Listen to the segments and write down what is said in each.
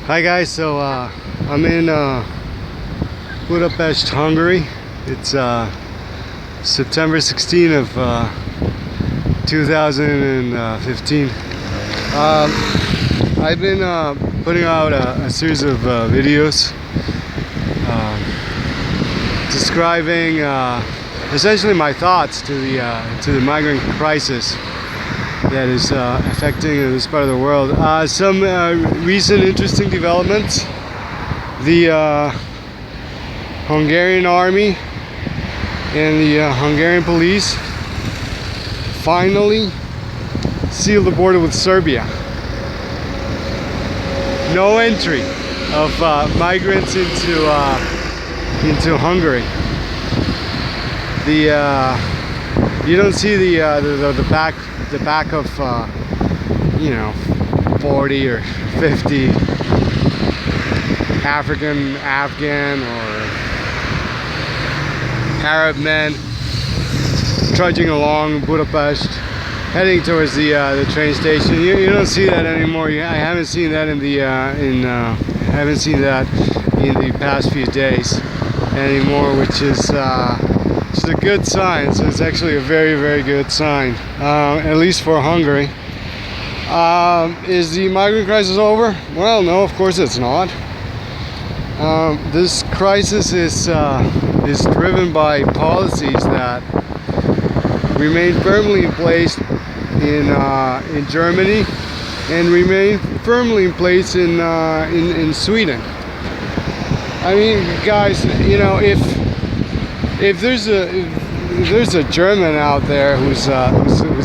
Hi guys, so I'm in Budapest, Hungary. It's September 16 of 2015. I've been putting out a series of videos describing essentially my thoughts to the migrant crisis that is affecting this part of the world. Some recent interesting developments. The Hungarian army and the Hungarian police finally sealed the border with Serbia. No entry of migrants into Hungary. You don't see the back of 40 or 50 African, Afghan, or Arab men trudging along Budapest, heading towards the train station. You don't see that anymore. I haven't seen that in the past few days anymore, which is a good sign. So it's actually a very, very good sign, at least for Hungary. Is the migrant crisis over? Well, no, of course it's not. This crisis is driven by policies that remain firmly in place in Germany and remain firmly in place in Sweden. I mean, guys, if there's a German out there who's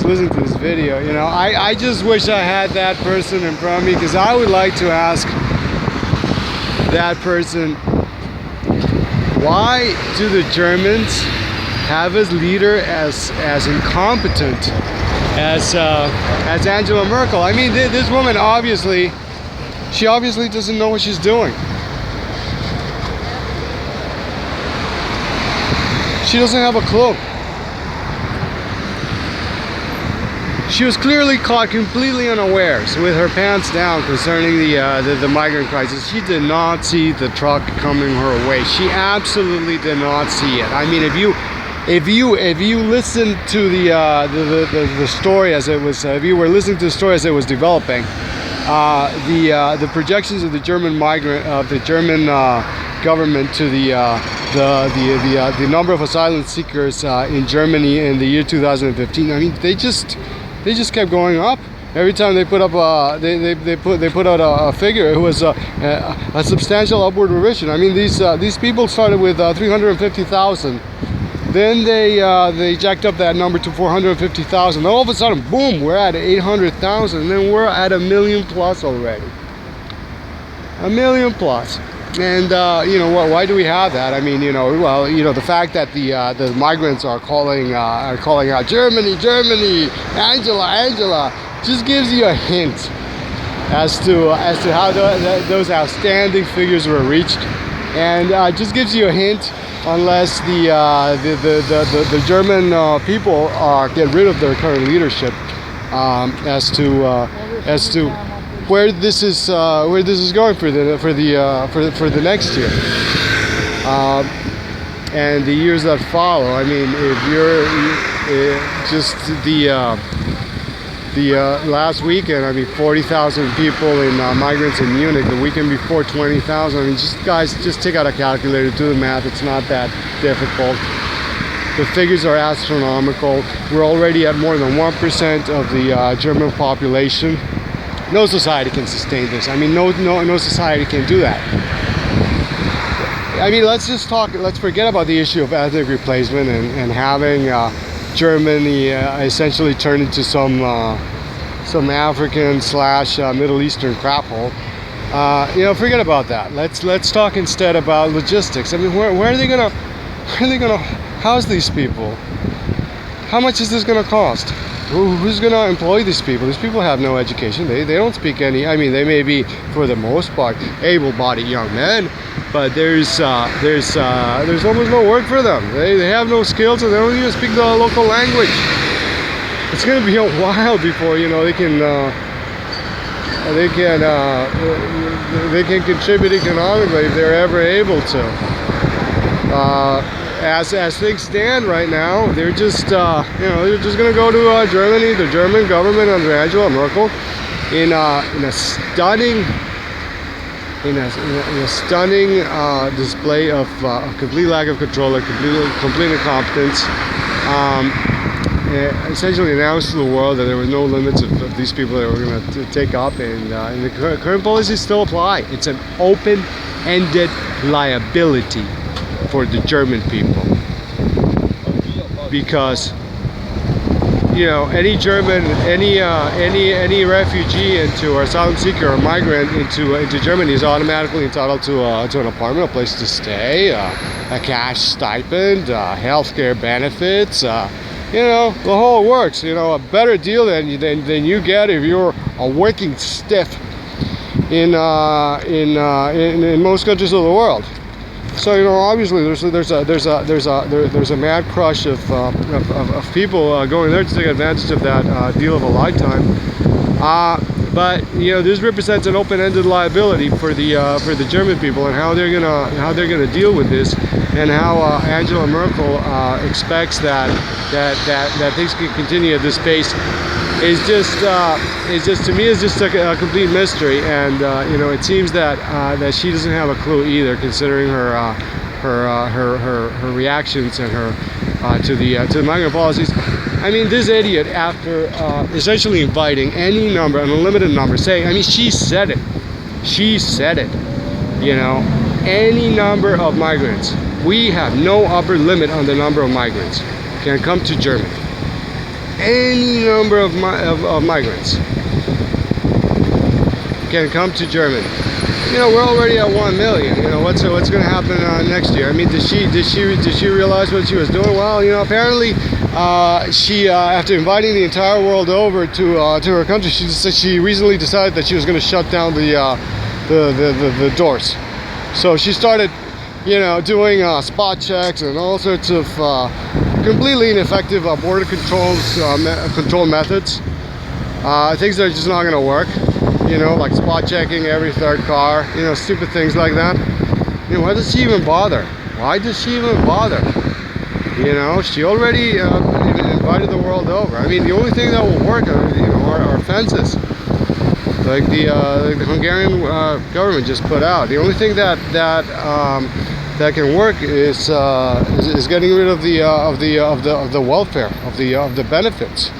listening to this video, I just wish I had that person in front of me, because I would like to ask that person, why do the Germans have as leader as incompetent as Angela Merkel? I mean, this woman she obviously doesn't know what she's doing. She doesn't have a clue. She was clearly caught completely unawares, with her pants down, concerning the migrant crisis. She did not see the truck coming her way. She absolutely did not see it. I mean, if you listened to the story as it was, if you were listening to the story as it was developing, the projections of the German government to the number of asylum seekers in Germany in the year 2015. I mean, they just kept going up. Every time they put up they put out a figure, it was a substantial upward revision. I mean, these people started with 350,000. Then they jacked up that number to 450,000. Then all of a sudden, boom, we're at 800,000. And then we're at 1 million plus already. 1 million plus. And why do we have that? I mean, the fact that the migrants are calling out Germany, Angela, just gives you a hint as to how those outstanding figures were reached, and just gives you a hint, unless the German people get rid of their current leadership, as to where this is going for the next year, and the years that follow. I mean, if you're just the last weekend, I mean, 40,000 people in migrants in Munich. The weekend before, 20,000. I mean, just take out a calculator, do the math. It's not that difficult. The figures are astronomical. We're already at more than 1% of the German population. No society can sustain this. I mean, no society can do that. I mean, let's forget about the issue of ethnic replacement and having Germany essentially turn into some African / Middle Eastern crap hole. Forget about that. Let's talk instead about logistics. I mean, where are they gonna house these people? How much is this gonna cost? Who's going to employ these people? These people have no education. They don't speak any. I mean, they may be, for the most part, able-bodied young men, but there's almost no work for them. They have no skills, and they don't even speak the local language. It's going to be a while before they they can contribute economically if they're ever able to. As things stand right now, they're just they're just going to go to Germany, the German government under Angela Merkel, in a stunning display of complete lack of control and complete incompetence. Essentially announced to the world that there were no limits of these people that were going to take up, and the current policies still apply. It's an open-ended liability for the German people, because any German, any refugee or asylum seeker or migrant into Germany is automatically entitled to an apartment, a place to stay, a cash stipend, healthcare benefits, the whole works. A better deal than you get if you're a working stiff in most countries of the world. So obviously there's a mad crush of people going there to take advantage of that deal of a lifetime. But this represents an open-ended liability for the German people, and how they're gonna deal with this, and how Angela Merkel expects that things can continue at this pace is just to me is just a complete mystery. And it seems that she doesn't have a clue either, considering her reactions and her to the migrant policies. I mean, this idiot, after essentially inviting any number, an unlimited number, saying, I mean, she said it, any number of migrants. We have no upper limit on the number of migrants can come to Germany. Any number of migrants can come to Germany. We're already at 1 million. What's going to happen next year? I mean, did she realize what she was doing? Well, apparently she after inviting the entire world over to her country, she recently decided that she was going to shut down the doors. So she started doing spot checks and all sorts of completely ineffective border control methods, things that are just not going to work, like spot checking every third car, stupid things like that. Why does she even bother? She already invited the world over. I mean, the only thing that will work are fences, like the Hungarian government just put out. The only thing that can work is getting rid of the welfare, of the benefits.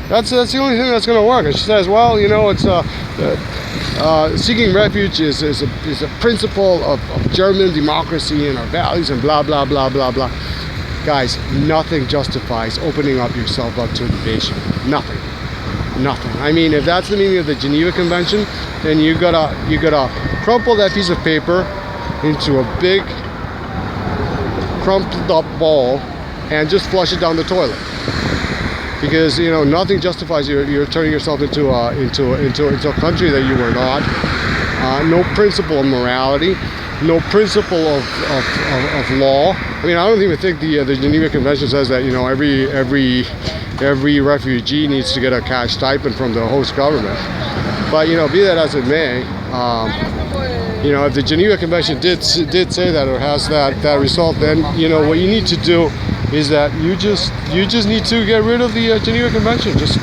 That's the only thing that's going to work. And she says, well, it's seeking refuge is a principle of German democracy and our values and blah blah blah blah blah. Guys, nothing justifies opening up yourself up to invasion. Nothing. I mean, if that's the meaning of the Geneva Convention, then you gotta crumple that piece of paper into a big crumpled up ball and just flush it down the toilet. Because nothing justifies you're turning yourself into a country that you were not. No principle of morality, no principle of law. I mean, I don't even think the Geneva Convention says that every refugee needs to get a cash stipend from the host government. But be that as it may, if the Geneva Convention did say that, or has that result, then what you need to do is that you just need to get rid of the Geneva Convention. Just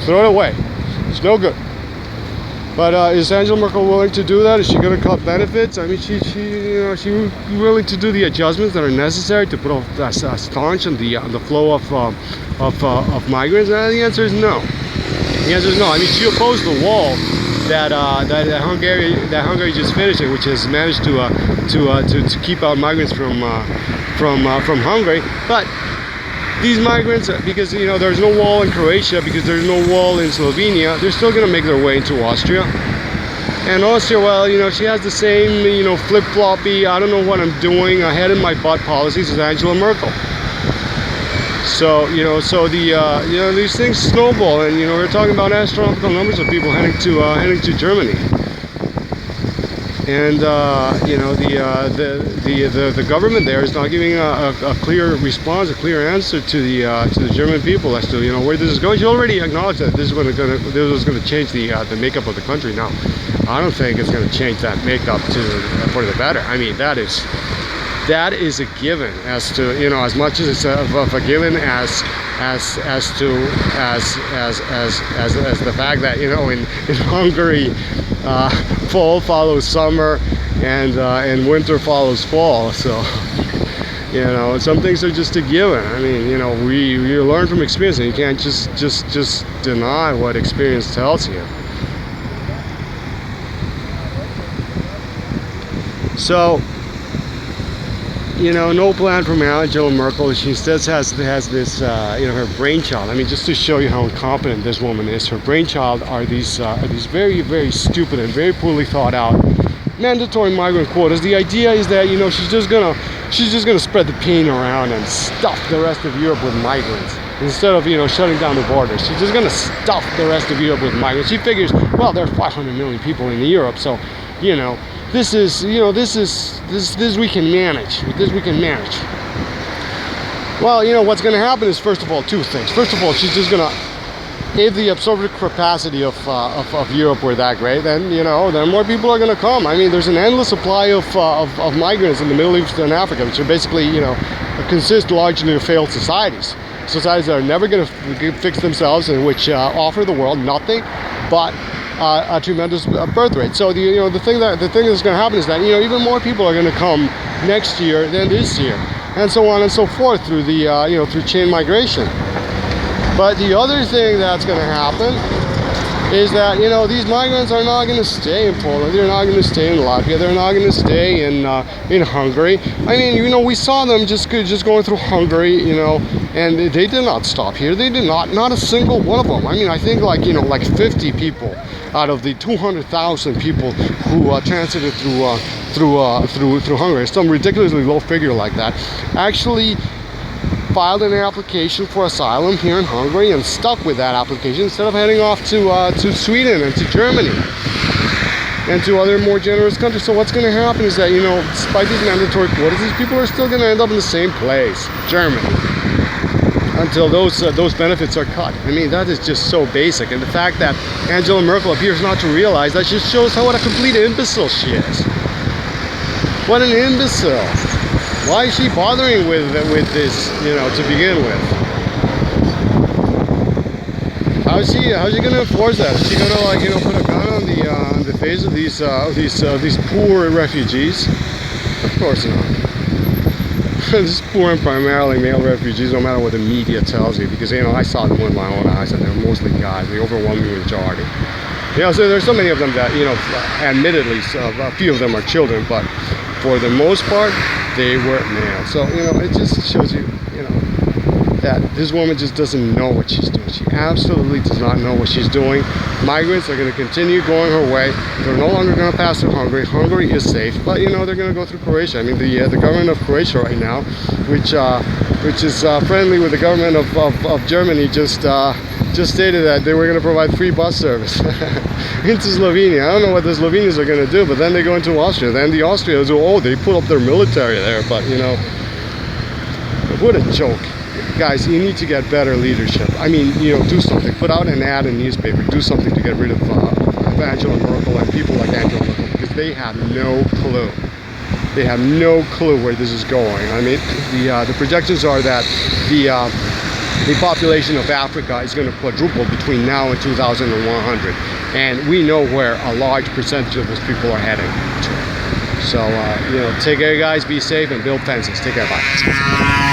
throw it away. It's no good. But is Angela Merkel willing to do that? Is she going to cut benefits? I mean, she willing to do the adjustments that are necessary to put a staunch on the flow of migrants? The answer is no. The answer is no. I mean, she opposed the wall that Hungary just finished, which has managed to keep out migrants from Hungary. But these migrants, because there's no wall in Croatia, because there's no wall in Slovenia, they're still going to make their way into Austria. And Austria, well, she has the same flip-floppy, I don't know what I'm doing, head in my butt policies as Angela Merkel. So these things snowball, and we're talking about astronomical numbers of people heading to Germany. and you know, the government there is not giving a clear response, a clear answer to the German people as to, you know, where this is going. She already acknowledged that this was going to change the makeup of the country. Now, I don't think it's going to change that makeup for the better. I mean, that is a given, as to, you know, as much as it's of a given as the fact that, you know, in Hungary, fall follows summer, and winter follows fall. So, you know, some things are just a given. I mean, you know, we learn from experience, and you can't just deny what experience tells you. So, you know, no plan from Angela Merkel. She instead has this, you know, her brainchild. I mean, just to show you how incompetent this woman is, her brainchild are these very, very stupid and very poorly thought out mandatory migrant quotas. The idea is that, you know, she's just gonna spread the pain around and stuff the rest of Europe with migrants instead of, you know, shutting down the borders. She's just gonna stuff the rest of Europe with migrants. She figures, well, there are 500 million people in Europe, so, you know, this is we can manage. This we can manage. Well, you know, what's going to happen is, first of all, two things. First of all, she's just going to, if the absorptive capacity of Europe were that great, then, you know, then more people are going to come. I mean, there's an endless supply of migrants in the Middle East and Africa, which are basically, you know, consist largely of failed societies. Societies that are never going to fix themselves, and which offer the world nothing but a tremendous birth rate. So the thing that's going to happen is that, you know, even more people are going to come next year than this year, and so on and so forth through the you know, through chain migration. But the other thing that's going to happen is that, you know, these migrants are not going to stay in Poland. They're not going to stay in Latvia. They're not going to stay in Hungary. I mean, you know, we saw them just going through Hungary, you know, and they did not stop here. They did not a single one of them. I mean, I think, like, you know, like 50 people out of the 200,000 people who transited through Hungary, some ridiculously low figure like that, actually filed an application for asylum here in Hungary and stuck with that application instead of heading off to Sweden and to Germany and to other more generous countries. So what's going to happen is that, you know, despite these mandatory quotas, these people are still going to end up in the same place, Germany, until those benefits are cut. I mean, that is just so basic. And the fact that Angela Merkel appears not to realize that just shows what a complete imbecile she is. What an imbecile. Why is she bothering with this, you know, to begin with? How's she going to enforce that? Is she going to, like, you know, put a gun on the face of these poor refugees? Of course not. These poor and primarily male refugees, no matter what the media tells you, because, you know, I saw them with my own eyes, and they're mostly guys, the overwhelming majority. You know, so there's so many of them that, you know, admittedly, a few of them are children, but for the most part, they were male. So, you know, it just shows you, you know, that this woman just doesn't know what she's doing. She absolutely does not know what she's doing. Migrants are going to continue going her way. They're no longer going to pass through Hungary. Hungary is safe, but, you know, they're going to go through Croatia. I mean, the government of Croatia right now, which is friendly with the government of Germany, just stated that they were going to provide free bus service into Slovenia. I don't know what the Slovenians are going to do, but then they go into Austria. Then the Austrians, oh, they put up their military there. But, you know, what a joke. Guys, you need to get better leadership. I mean, you know, do something. Put out an ad in the newspaper. Do something to get rid of Angela Merkel and people like Angela Merkel, because they have no clue. They have no clue where this is going. I mean, the projections are that the population of Africa is going to quadruple between now and 2100, and we know where a large percentage of those people are heading to. So, you know, take care, guys. Be safe and build fences. Take care. Bye.